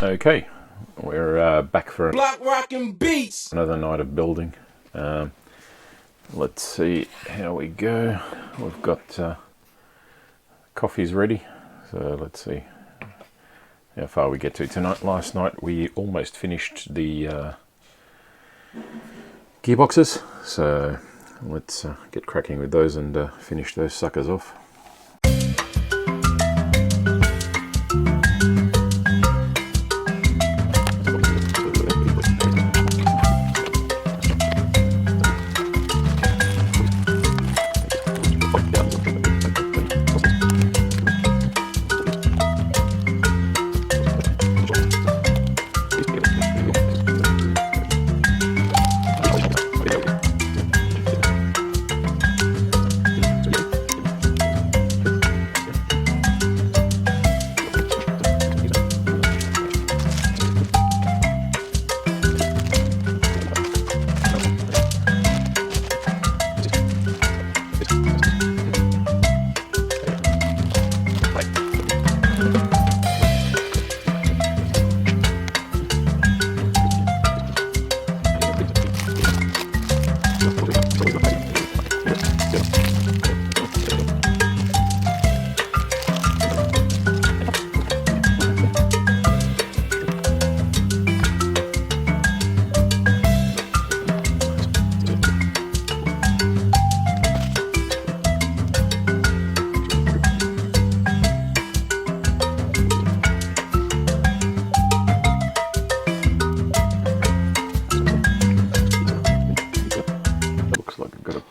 Okay, we're back for Block rockin' beats. Another night of building. Let's see how we go. We've got coffees ready, so let's see how far we get to tonight. Last night we almost finished the gearboxes, so let's get cracking with those and finish those suckers off.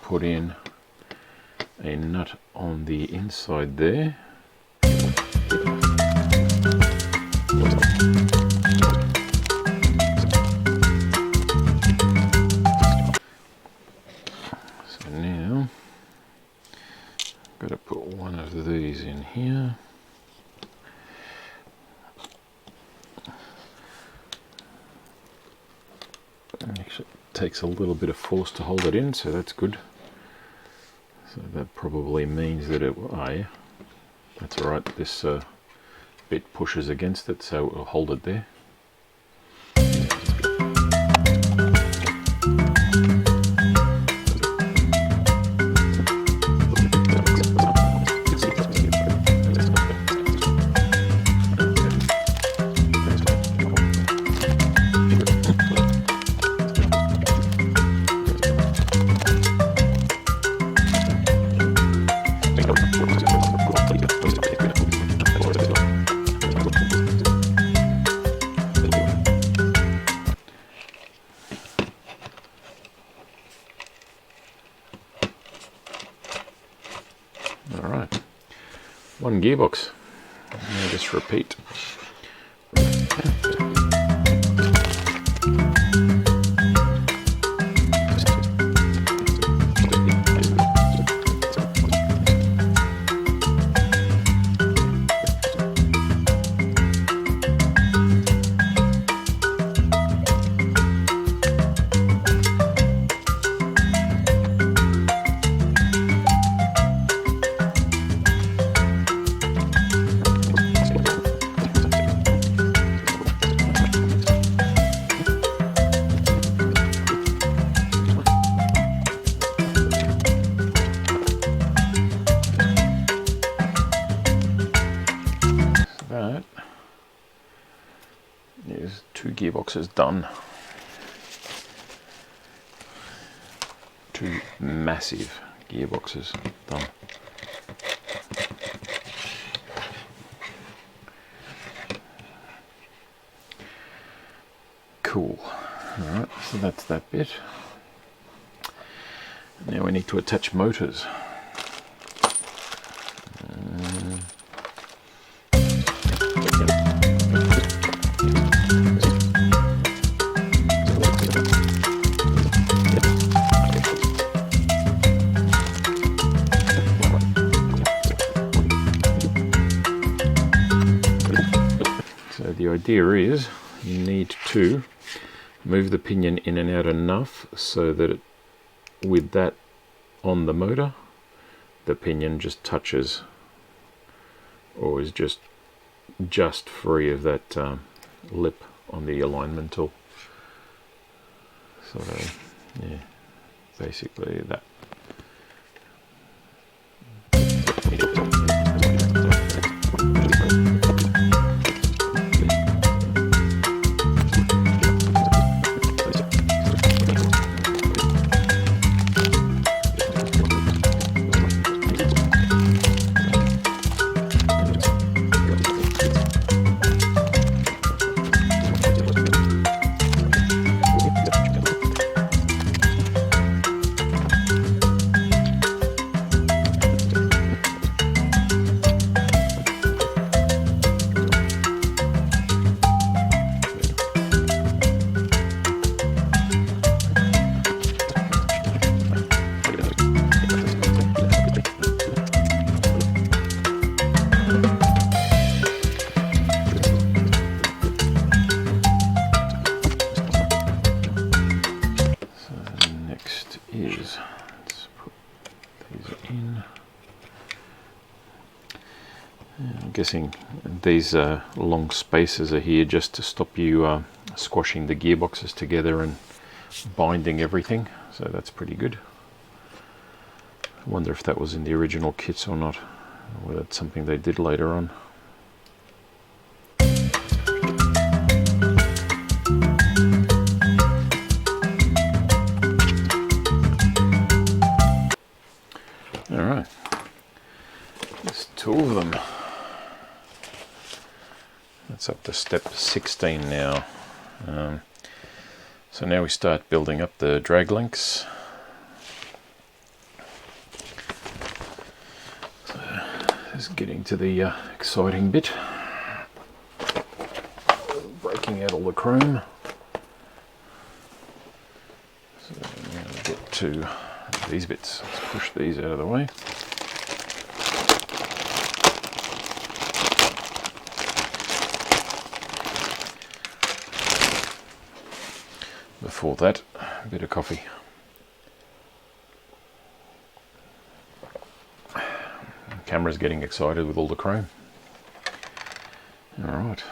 Put in a nut on the inside there. So now I've got to put one of these in here. Actually, it takes a little bit of force to hold it in, so that's good. So that probably means that it, oh yeah, that's alright, this bit pushes against it, so it will hold it there. Alright, one gearbox. Now just repeat. That is 2 gearboxes done. 2 massive gearboxes done. Cool. Alright, so that's that bit. Now we need to attach motors. The idea is you need to move the pinion in and out enough so that with that on the motor, the pinion just touches or is just free of that lip on the alignment tool. So yeah, basically that. I'm guessing these long spaces are here just to stop you squashing the gearboxes together and binding everything, so that's pretty good. I wonder if that was in the original kits or not, or that's something they did later on. Alright, there's two of them. That's up to step 16 now. So now we start building up the drag links. So this is getting to the exciting bit. Breaking out all the chrome. So now we get to these bits. Let's push these out of the way. Before that, a bit of coffee. The camera's getting excited with all the chrome. All right.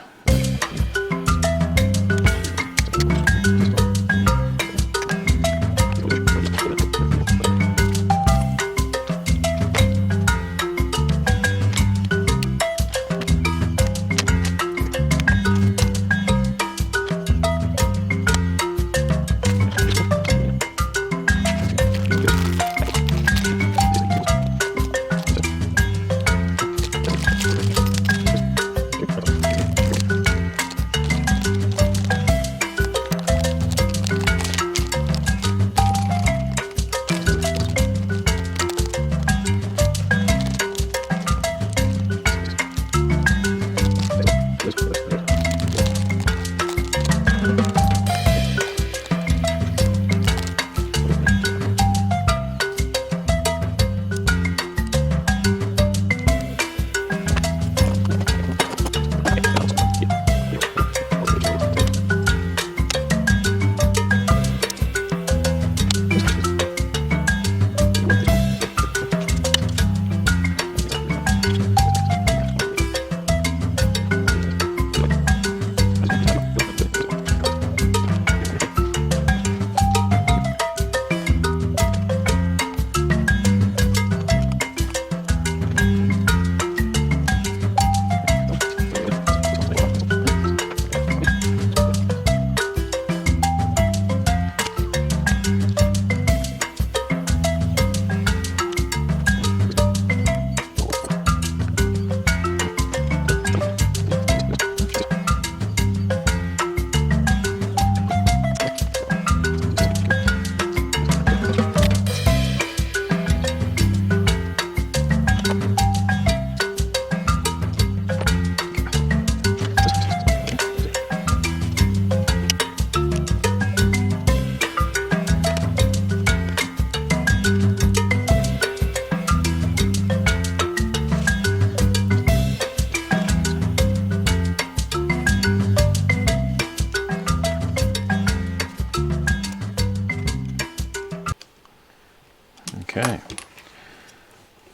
Okay,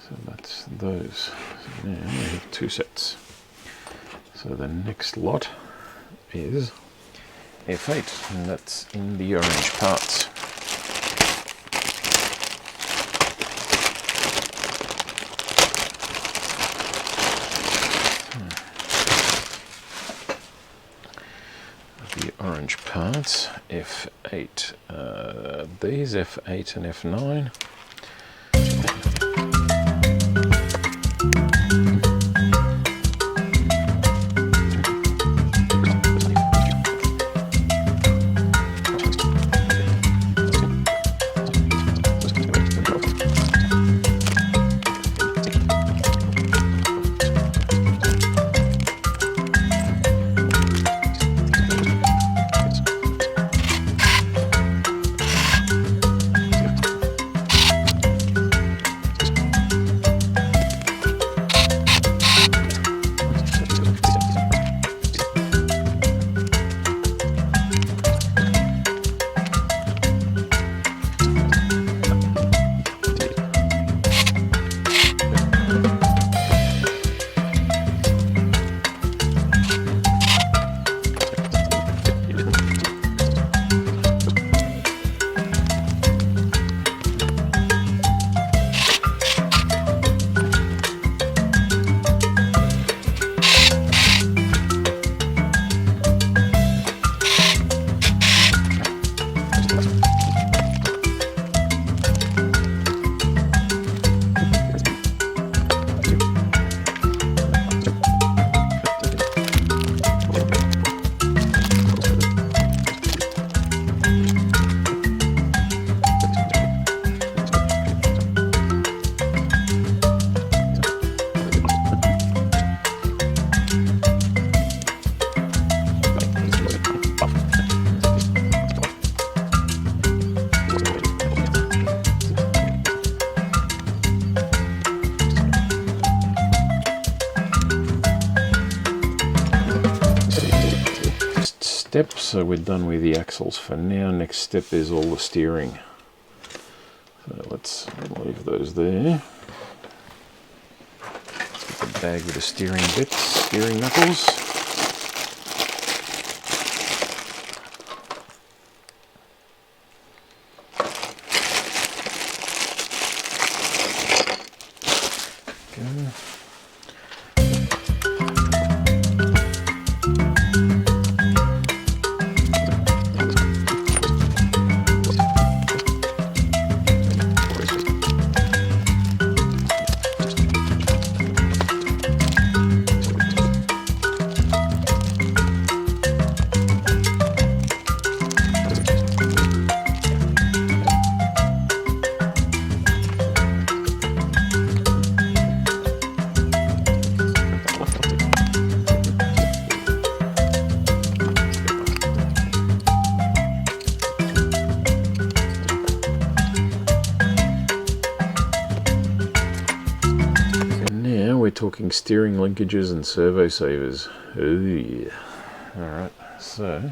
so that's those. So now we have two sets. So the next lot is F8, and that's in the orange parts. The orange parts, F8, these F8 and F9. So we're done with the axles for now. Next step is all the steering. So let's leave those there. Let's get the bag with the steering bits, steering knuckles. Go. Talking steering linkages and servo savers. Oh yeah. Alright, so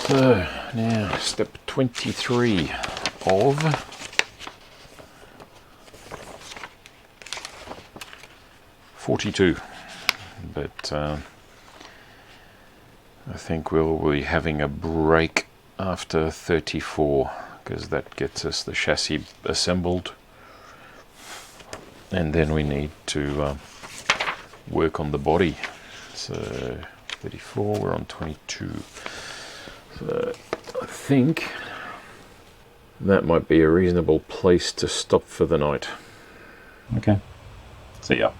So now step 23 of 42, but I think we'll be having a break after 34 because that gets us the chassis assembled, and then we need to work on the body. So 34, we're on 22, so I think that might be a reasonable place to stop for the night. Okay, see ya.